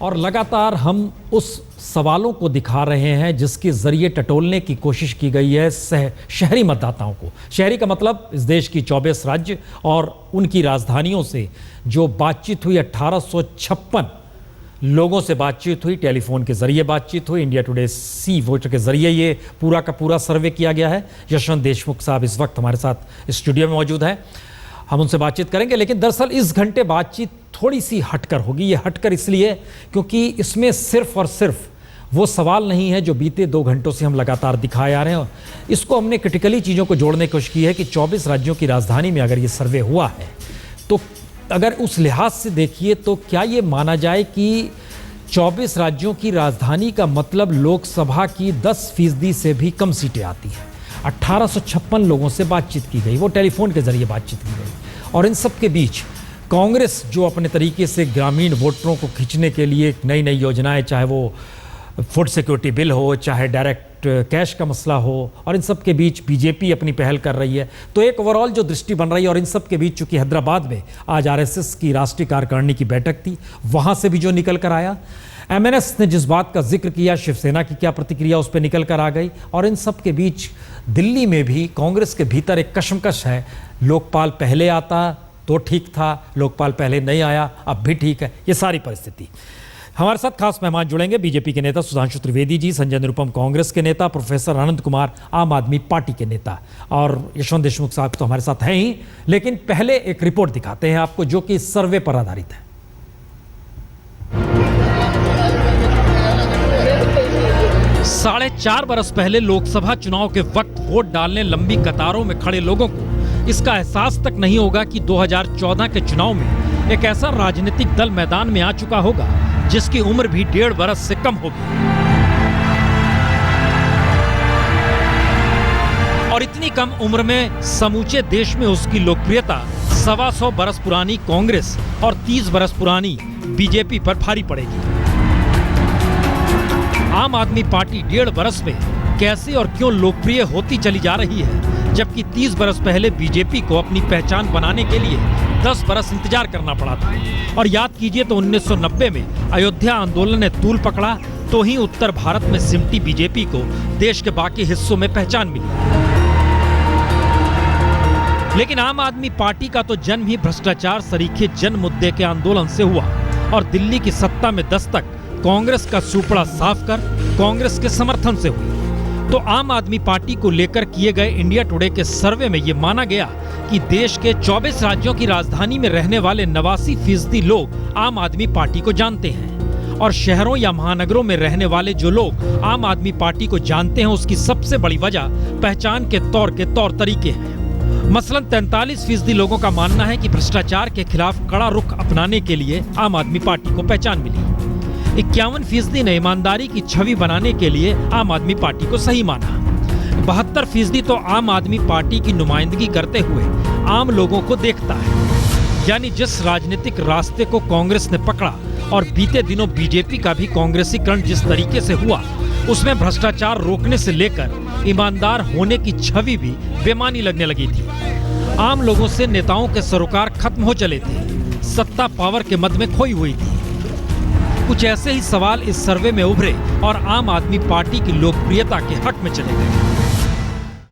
और लगातार हम उस सवालों को दिखा रहे हैं जिसके जरिए टटोलने की कोशिश की गई है शहरी मतदाताओं को। शहरी का मतलब इस देश की 24 राज्य और उनकी राजधानियों से जो बातचीत हुई, 1856 लोगों से बातचीत हुई, टेलीफोन के जरिए बातचीत हुई। इंडिया टुडे सी वोटर के जरिए ये पूरा का पूरा सर्वे किया गया है। यशवंत देशमुख साहब इस वक्त हमारे साथ स्टूडियो में मौजूद हैं, हम उनसे बातचीत करेंगे। लेकिन दरअसल इस घंटे बातचीत थोड़ी सी हटकर होगी। ये हटकर इसलिए क्योंकि इसमें सिर्फ और सिर्फ वो सवाल नहीं है जो बीते 2 घंटों से हम लगातार दिखाए आ रहे हैं। इसको हमने क्रिटिकली चीज़ों को जोड़ने की कोशिश की है कि 24 राज्यों की राजधानी में अगर ये सर्वे हुआ है तो अगर उस लिहाज से देखिए तो क्या ये माना जाए कि 24 राज्यों की राजधानी का मतलब लोकसभा की 10% से भी कम सीटें आती हैं। 1856 लोगों से बातचीत की गई, वो टेलीफोन के जरिए बातचीत की गई। और इन सब के बीच कांग्रेस जो अपने तरीके से ग्रामीण वोटरों को खींचने के लिए नई नई योजनाएं, चाहे वो फूड सिक्योरिटी बिल हो, चाहे डायरेक्ट कैश का मसला हो, और इन सब के बीच बीजेपी अपनी पहल कर रही है। तो एक ओवरऑल जो दृष्टि बन रही है। और इन सब के बीच चूंकि हैदराबाद में आज आरएसएस की राष्ट्रीय कार्यकारिणी की बैठक थी, वहां से भी जो निकल कर आया, एमएनएस ने जिस बात का जिक्र किया, शिवसेना की क्या प्रतिक्रिया उस पर निकल कर आ गई। और इन सब के बीच दिल्ली में भी कांग्रेस के भीतर एक कशमकश है। लोकपाल पहले आता तो ठीक था, लोकपाल पहले नहीं आया अब भी ठीक है, ये सारी परिस्थिति। हमारे साथ खास मेहमान जुड़ेंगे, बीजेपी के नेता सुधांशु त्रिवेदी जी, संजय निरुपम कांग्रेस के नेता, प्रोफेसर आनंद कुमार आम आदमी पार्टी के नेता, और यशवंत देशमुख साहब तो हमारे साथ हैं ही। लेकिन पहले एक रिपोर्ट दिखाते हैं आपको जो कि सर्वे पर आधारित है। 4.5 बरस पहले लोकसभा चुनाव के वक्त वोट डालने लंबी कतारों में खड़े लोगों को इसका एहसास तक नहीं होगा कि 2014 के चुनाव में एक ऐसा राजनीतिक दल मैदान में आ चुका होगा जिसकी उम्र भी 1.5 बरस से कम होगी। और इतनी कम उम्र में समूचे देश में उसकी लोकप्रियता 125 बरस पुरानी कांग्रेस और 30 बरस पुरानी बीजेपी पर भारी पड़ेगी। आम आदमी पार्टी 1.5 बरस में कैसे और क्यों लोकप्रिय होती चली जा रही है, जबकि 30 बरस पहले बीजेपी को अपनी पहचान बनाने के लिए 10 बरस इंतजार करना पड़ा था। और याद कीजिए तो 1990 में अयोध्या आंदोलन ने तूल पकड़ा तो ही उत्तर भारत में सिमटी बीजेपी को देश के बाकी हिस्सों में पहचान मिली। लेकिन आम आदमी पार्टी का तो जन्म ही भ्रष्टाचार सरीखे जन मुद्दे के आंदोलन से हुआ। और दिल्ली की सत्ता में दस्तक कांग्रेस का सुपड़ा साफ कर कांग्रेस के समर्थन से हुई। तो आम आदमी पार्टी को लेकर किए गए इंडिया टुडे के सर्वे में ये माना गया कि देश के 24 राज्यों की राजधानी में रहने वाले 89% लोग आम आदमी पार्टी को जानते हैं। और शहरों या महानगरों में रहने वाले जो लोग आम आदमी पार्टी को जानते हैं उसकी सबसे बड़ी वजह पहचान के तौर तरीके हैं। मसलन 43% लोगों का मानना है कि भ्रष्टाचार के खिलाफ कड़ा रुख अपनाने के लिए आम आदमी पार्टी को पहचान मिली। 51% ने ईमानदारी की छवि बनाने के लिए आम आदमी पार्टी को सही माना। 72% तो आम आदमी पार्टी की नुमाइंदगी करते हुए आम लोगों को देखता है। यानी जिस राजनीतिक रास्ते को कांग्रेस ने पकड़ा और बीते दिनों बीजेपी का भी कांग्रेसीकरण जिस तरीके से हुआ, उसमें भ्रष्टाचार रोकने से लेकर ईमानदार होने की छवि भी बेमानी लगने लगी थी। आम लोगों से नेताओं के सरोकार खत्म हो चले थे, सत्ता पावर के मद में खोई हुई थी। कुछ ऐसे ही सवाल इस सर्वे में उभरे और आम आदमी पार्टी की लोकप्रियता के हक में चले गए।